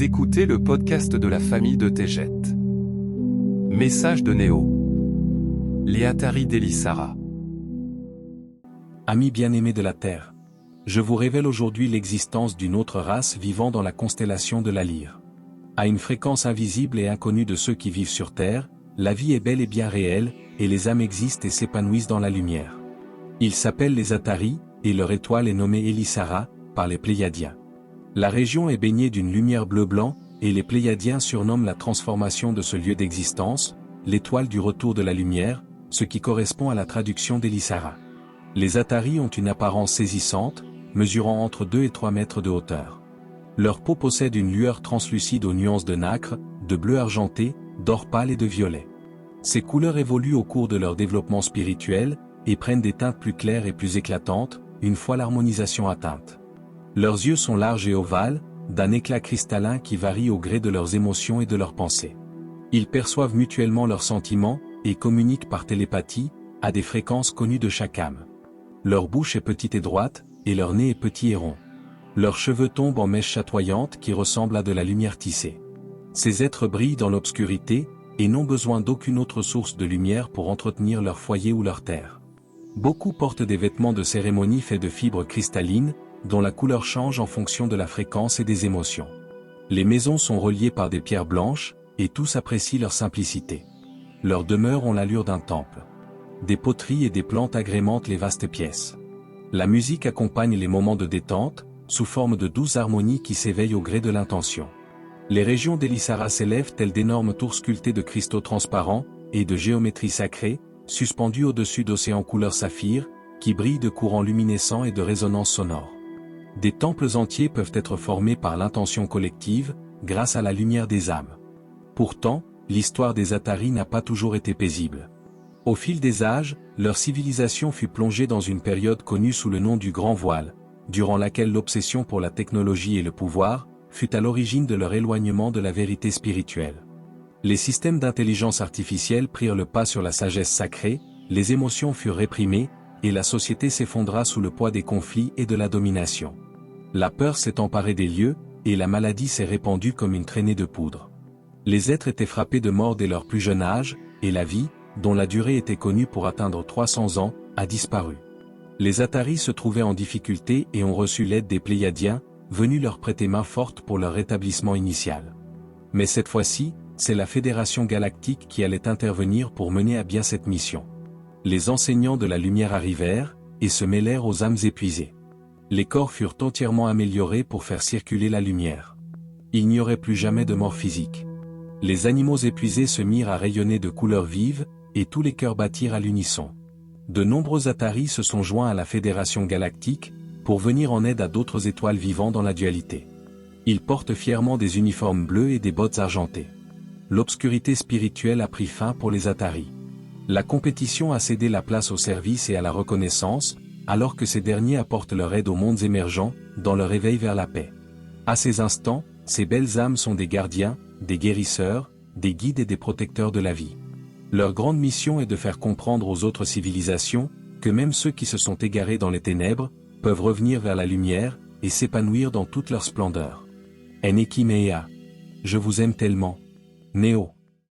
Vous écoutez le podcast de la famille de Tejet. Message de Néo. Les Atari d'Elissara. Amis bien-aimés de la Terre, je vous révèle aujourd'hui l'existence d'une autre race vivant dans la constellation de la Lyre. À une fréquence invisible et inconnue de ceux qui vivent sur Terre, la vie est bel et bien réelle, et les âmes existent et s'épanouissent dans la lumière. Ils s'appellent les Atari, et leur étoile est nommée Elissara, par les Pléiadiens. La région est baignée d'une lumière bleu-blanc, et les Pléiadiens surnomment la transformation de ce lieu d'existence, l'étoile du retour de la lumière, ce qui correspond à la traduction d'Elissara. Les Atari ont une apparence saisissante, mesurant entre 2 et 3 mètres de hauteur. Leur peau possède une lueur translucide aux nuances de nacre, de bleu argenté, d'or pâle et de violet. Ces couleurs évoluent au cours de leur développement spirituel, et prennent des teintes plus claires et plus éclatantes, une fois l'harmonisation atteinte. Leurs yeux sont larges et ovales, d'un éclat cristallin qui varie au gré de leurs émotions et de leurs pensées. Ils perçoivent mutuellement leurs sentiments, et communiquent par télépathie, à des fréquences connues de chaque âme. Leur bouche est petite et droite, et leur nez est petit et rond. Leurs cheveux tombent en mèches chatoyantes qui ressemblent à de la lumière tissée. Ces êtres brillent dans l'obscurité, et n'ont besoin d'aucune autre source de lumière pour entretenir leur foyer ou leur terre. Beaucoup portent des vêtements de cérémonie faits de fibres cristallines, dont la couleur change en fonction de la fréquence et des émotions. Les maisons sont reliées par des pierres blanches, et tous apprécient leur simplicité. Leurs demeures ont l'allure d'un temple. Des poteries et des plantes agrémentent les vastes pièces. La musique accompagne les moments de détente, sous forme de douces harmonies qui s'éveillent au gré de l'intention. Les régions d'Elissara s'élèvent telles d'énormes tours sculptées de cristaux transparents, et de géométrie sacrée, suspendues au-dessus d'océans couleur saphir, qui brillent de courants luminescents et de résonances sonores. Des temples entiers peuvent être formés par l'intention collective, grâce à la lumière des âmes. Pourtant, l'histoire des Atari n'a pas toujours été paisible. Au fil des âges, leur civilisation fut plongée dans une période connue sous le nom du Grand Voile, durant laquelle l'obsession pour la technologie et le pouvoir fut à l'origine de leur éloignement de la vérité spirituelle. Les systèmes d'intelligence artificielle prirent le pas sur la sagesse sacrée, les émotions furent réprimées, et la société s'effondra sous le poids des conflits et de la domination. La peur s'est emparée des lieux, et la maladie s'est répandue comme une traînée de poudre. Les êtres étaient frappés de mort dès leur plus jeune âge, et la vie, dont la durée était connue pour atteindre 300 ans, a disparu. Les Atari se trouvaient en difficulté et ont reçu l'aide des Pléiadiens, venus leur prêter main forte pour leur rétablissement initial. Mais cette fois-ci, c'est la Fédération Galactique qui allait intervenir pour mener à bien cette mission. Les enseignants de la lumière arrivèrent, et se mêlèrent aux âmes épuisées. Les corps furent entièrement améliorés pour faire circuler la lumière. Il n'y aurait plus jamais de mort physique. Les animaux épuisés se mirent à rayonner de couleurs vives, et tous les cœurs battirent à l'unisson. De nombreux Atari se sont joints à la Fédération Galactique, pour venir en aide à d'autres étoiles vivant dans la dualité. Ils portent fièrement des uniformes bleus et des bottes argentées. L'obscurité spirituelle a pris fin pour les Atari. La compétition a cédé la place au service et à la reconnaissance, alors que ces derniers apportent leur aide aux mondes émergents, dans leur éveil vers la paix. À ces instants, ces belles âmes sont des gardiens, des guérisseurs, des guides et des protecteurs de la vie. Leur grande mission est de faire comprendre aux autres civilisations, que même ceux qui se sont égarés dans les ténèbres, peuvent revenir vers la lumière, et s'épanouir dans toute leur splendeur. Eneki Mea. Je vous aime tellement. Néo.